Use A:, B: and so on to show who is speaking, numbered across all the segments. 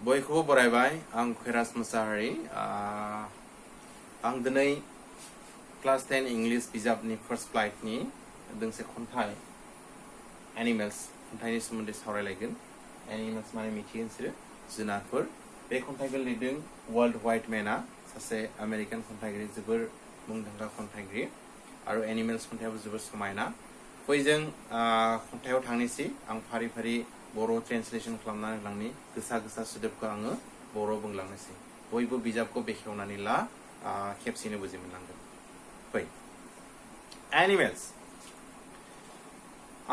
A: बयखौबो बरायबाय आं खैरास मुसाहारि आं दिनै क्लास 10 इंलिश बिजाबनि फर्स्ट फ्लाइटनि दोंसे खन्थाइ एनिमेल्स खन्थाइनि सोमोन्दै सावरायलायगोन एनिमेल्स माने मिथियो नोंसोरो जुनारफोर बे खन्थाइखौ लिरदों वर्ल्ड वाइड मेना सासे आमेरिकान खन्थाइगिरि जोबोर मुंदांखा खन्थाइगिरि आरो एनिमेल्स खन्थाइयाबो जोबोर समायना फैजों खन्थाइयाव थांनोसै आं फारि फारि बर' ट्रेन्सलेसन खालामनानै होलांनि गोसा गोसा सोदोबखौ आङो बर' बुंलांनोसै बयबो बिजाबखौ बेखेवनानै ला खेबसेनो बुजि मोनलांगोन फै Animals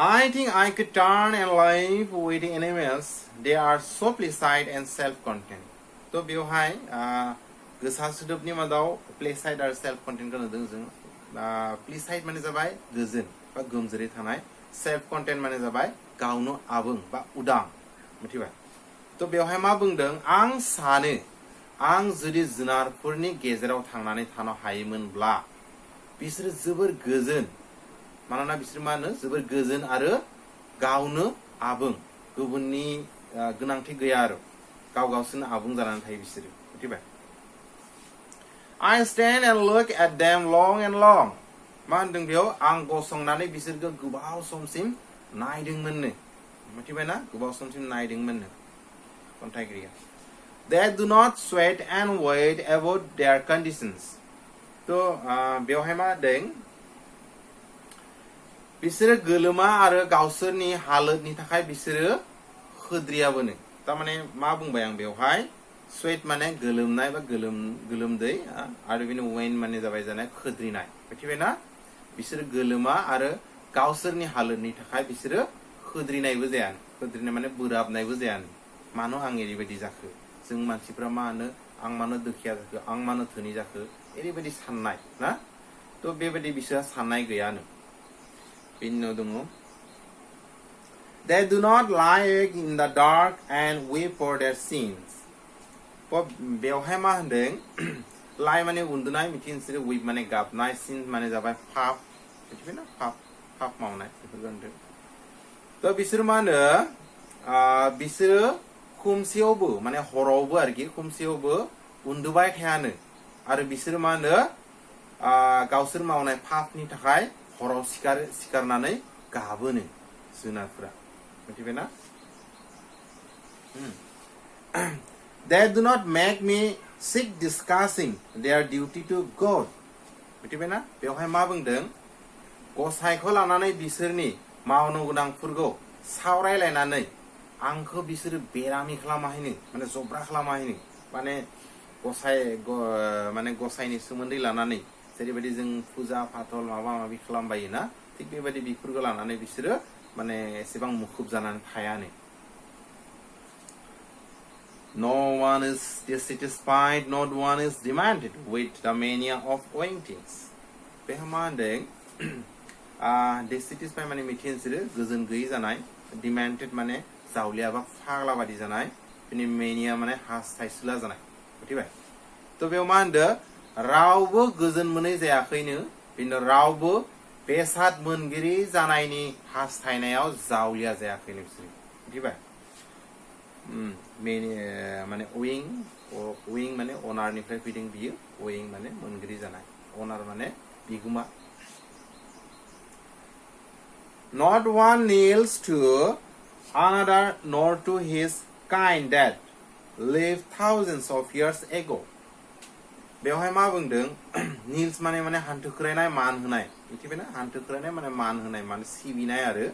A: I think I could turn and live with animals. They are so placid and self-contained. तो बेवहाय गोसा सोदोबनि मादाव placid आरो self-contained खौ नुदों जों placid माने जाबाय गोजोन बा गोमजोरै थानाय self-contained माने जाबाय गावनो आबुं बा उदां मिथिबाय तो बेवहाय मा बुंदों आं सानो आं जुदि जुनारफोरनि गेजेराव थांनानै थानो हायोमोनब्ला बिसोर जोबोर गोजोन मानोना बिसोर मा होनो जोबोर गोजोन आरो गावनो आबुं गुबुननि गोनांथि गैया आरो गाव गावसोरनो आबुं जानानै थायो बिसोरो मिथिबाय I stand and look at them long and long मा होनदों बेयाव आं गसंनानै बिसोरखौ गोबाव समसिम नायदोंमोननो मिथिबायना गोबाव समसिम नायदोंमोननो खन्थाइगिरिया They do not sweat and wait about their conditions तो बेवहाय मा होदों बिसोरो गोलोमा आरो गावसोरनि हालोदनि थाखाय बिसोरो खोद्रियाबोनो तारमाने मा बुंबाय आं बेवहाय स्वेट माने गोलोमनाय बा गोलोमदै आरो बिनो वेन माने जाबाय जानाय खोद्रिनाय मिथिबायना बिसोरो गोलोमा आरो गावसोरनि हालोदनि थाखाय बिसोरो खोद्रिनायबो जाया खोद्रिनाय माने बोराबनायबो जाया मानो आं एरैबायदि जाखो जों मानसिफ्रा मा होनो आं मानो दुखिया जाखो आं मानो धोनि जाखो एरैबायदि साननाय ना तो बेबायदि बिसोरहा साननाय गैयानो बिनि उनाव दङ They do not lie in the dark and weep for their sins बेवहाय मा होनदों lie माने उन्दुनाय मिथियो नोंसोरो weep माने गाबनाय sin माने जाबाय पाप मिथिबायना पाप मावनाय बेफोरखौ होनदों तो बिसोर मा होनो बिसोरो खोमसियावबो माने हरावबो आरोखि खोमसियावबो उन्दुबाय थायानो आरो बिसोरो मा होनो गावसोर मावनाय पापनि थाखाय हराव सिखारनानै गाबोनो जुनारफोरा मिथिबायना They do not make me sick discussing their duty to God मिथिबायना बेवहाय मा बुंदों गसाइखौ लानानै बिसोरनि मावनो गोनांफोरखौ सावरायलायनानै आंखौ बिसोरो बेरामि खालामाहैनो माने जब्रा खालामाहैनो माने माने गसाइनि सोमोन्दै लानानै जेरैबायदि जों फुजा फाथल माबा माबि खालामबायोना थिग बेबायदि बेफोरखौ लानानै बिसोरो माने एसेबां मुखुब जानानै थायानो No one is dissatisfied, not one is demanded with the mania of owing things. बेहा मा होनदों dissatisfied माने मिथियो नोंसोरो गोजोन गैयै जानाय demanded माने जावलिया बा फाग्ला बादि जानाय बिनि mania माने हास्थायसुला जानाय मिथिबाय तो बेयाव मा होनदों रावबो गोजोन मोनै जायाखैनो बिनो रावबो बेसाद मोनगिरि जानायनि हास्थायनायाव जावलिया जायाखैनो बिसोर मिथिबाय माने owing माने अनारनिफ्राय फैदों बियो owing माने मोनगिरि जानाय अनार माने बिगुमा Not one kneels to another nor to his kind that lived thousands of years ago बेवहाय मा बुंदों नील्स माने हान्थुखरायनाय मान होनाय मिथिबायना हान्थुखरायनाय माने मान होनाय माने सिबिनाय आरो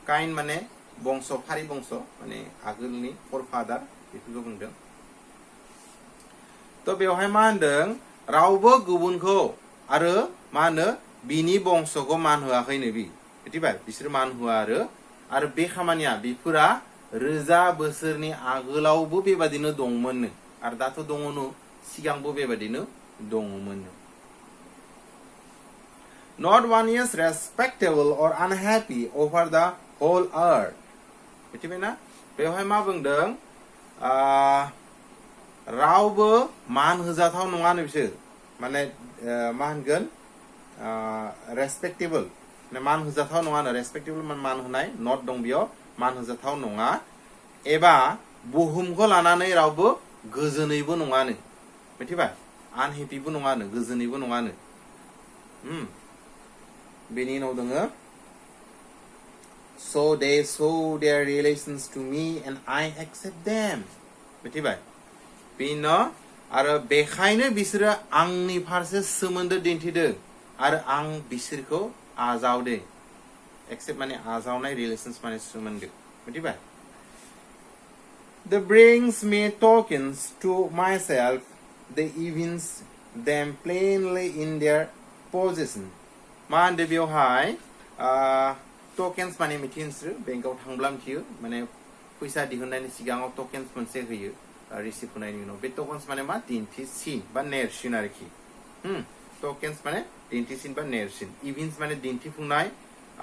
A: काइन माने बंश फारि बंश माने आगोलनि फरफादार बेफोरखौ बुंदों तो बेवहाय मा होनदों रावबो गुबुनखौ आरो मा होनो बिनि बंशखौ मान होआखैनो मिथिबाय बिसोर मान होआ आरो बे खामानिया बेफोरा रोजा बोसोरनि आगोलावबो बेबादिनो दंमोननो आरो दाथ' दङनो सिगांबो बेबादिनो दङमोन Not one is respectable or unhappy over the whole earth मिथिबायना बेवहाय मा बुंदों रावबो मान होजाथाव नङानो बिसोर माने मा होनगोन रेसपेक्टेबल मान होजाथाव नङानो रेसपेक्टेबल मान होनाय नट दं बेयाव मान होजाथाव नङा एबा बुहुमखौ लानानै रावबो गोजोनैबो नङानो मिथिबाय आनहेपिबो नङानो गोजोनैबो नङानो बेनि उनाव दङो so they show their relations to me and I accept them मिथिबाय बेनि उनाव आरो बेखायनो बिसोरो आंनि फारसे सोमोन्दो दिन्थिदों आरो आं बिसोरखौ आजावदों accept माने आजावनाय relations माने सोमोन्दो मिथिबाय They brings me tokens to myself they evince them plainly in their possession मा होनदों बेवहाय tokens माने मिथियो नोंसोरो बेंकआव थांब्ला मिथियो माने फैसा दिहुननायनि सिगाङाव tokens मोनसे होयो रिसिभ होनायनि उनाव बे tokens माने मा दिन्थिसिन बा नेरसिन आरोखि tokens माने दिन्थिसिन बा नेरसिन evince माने दिन्थिफुंनाय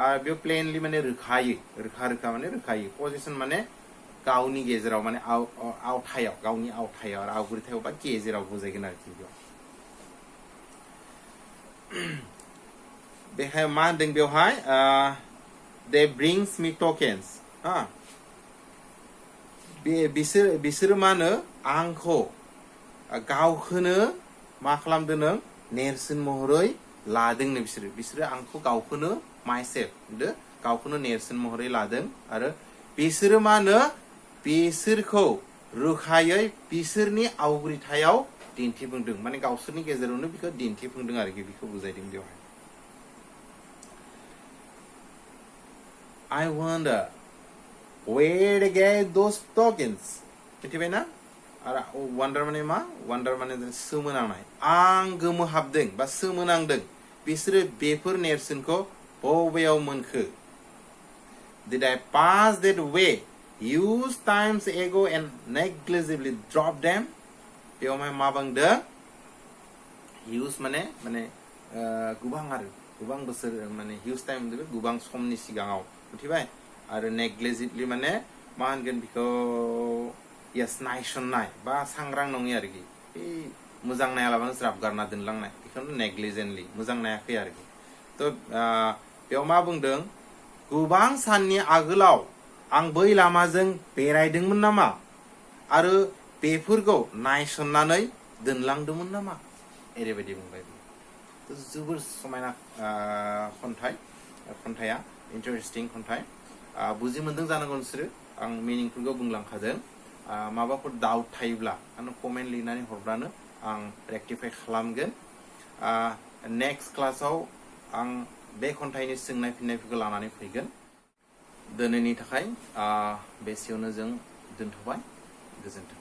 A: आरो बेयाव plainly माने रोखायै रोखा माने रोखायै possession माने गावनि गेजेराव माने आवथायाव गावनि आवथायाव आरो आवग्रिथायाव बा गेजेराव बुजायगोन आरोखि बेयाव बेहाय मा होनदों बेवहाय they brings me tokens बिसोरो मा होनो आंखौ गावखौनो मा खालामदों नों नेरसोन महरै लादोंनो बिसोरो आंखौ गावखौनो myself गावखौनो नेरसोन महरै लादों आरो बिसोरो मा होनो बिसोरखौ रोखायै बिसोरनि आवग्रिथायाव दिन्थिफुंदों माने गावसोरनि गेजेरावनो बेखौ दिन्थिफुंदों आरोखि बेखौ बुजायदों बेवहाय I wonder where they get those tokens मिथिबाय ना आरो wonder माने मा wonder माने सोमोनांनाय आं गोमोहाबदों बा सोमोनांदों बिसोरो बेफोर नेरसोनखौ बबेयाव मोनखो Did I pass that way used times ago and negligibly drop them बेवहाय मा बुंदों use माने गोबां बोसोर माने use time गोबां समनि सिगाङाव मिथिबाय आरो negligibly माने मा होनगोन बेखौ yes नायसननाय बा सांग्रां नङि आरोखि मोजां नायालाबानो ज्राब गारना दोनलांनाय बेखौनो negligently मोजां नायाखै आरोखि थ बेयाव मा बुंदों गोबां साननि आगोलाव आं बै लामाजों बेरायदोंमोन नामा आरो बेफोरखौ नायसननानै दोनलांदोंमोन नामा एरैबायदि बुंबाय जोबोर समायना खन्थाइया इन्टारेस्टिं खन्थाइ बुजि मोनदों जानांगौ नोंसोरो आं मिनिंफोरखौ बुंलांखादों माबाफोर डाउट थायोब्ला आंनो कमेन्ट लिरनानै हरब्लानो आं रेक्टिफाइ खालामगोन नेक्स्ट क्लासाव आं बे खन्थाइनि सोंनाय फिननायफोरखौ लानानै फैगोन दिनैनि थाखाय बेसेयावनो जों दोनथ'बाय गोजोन्थों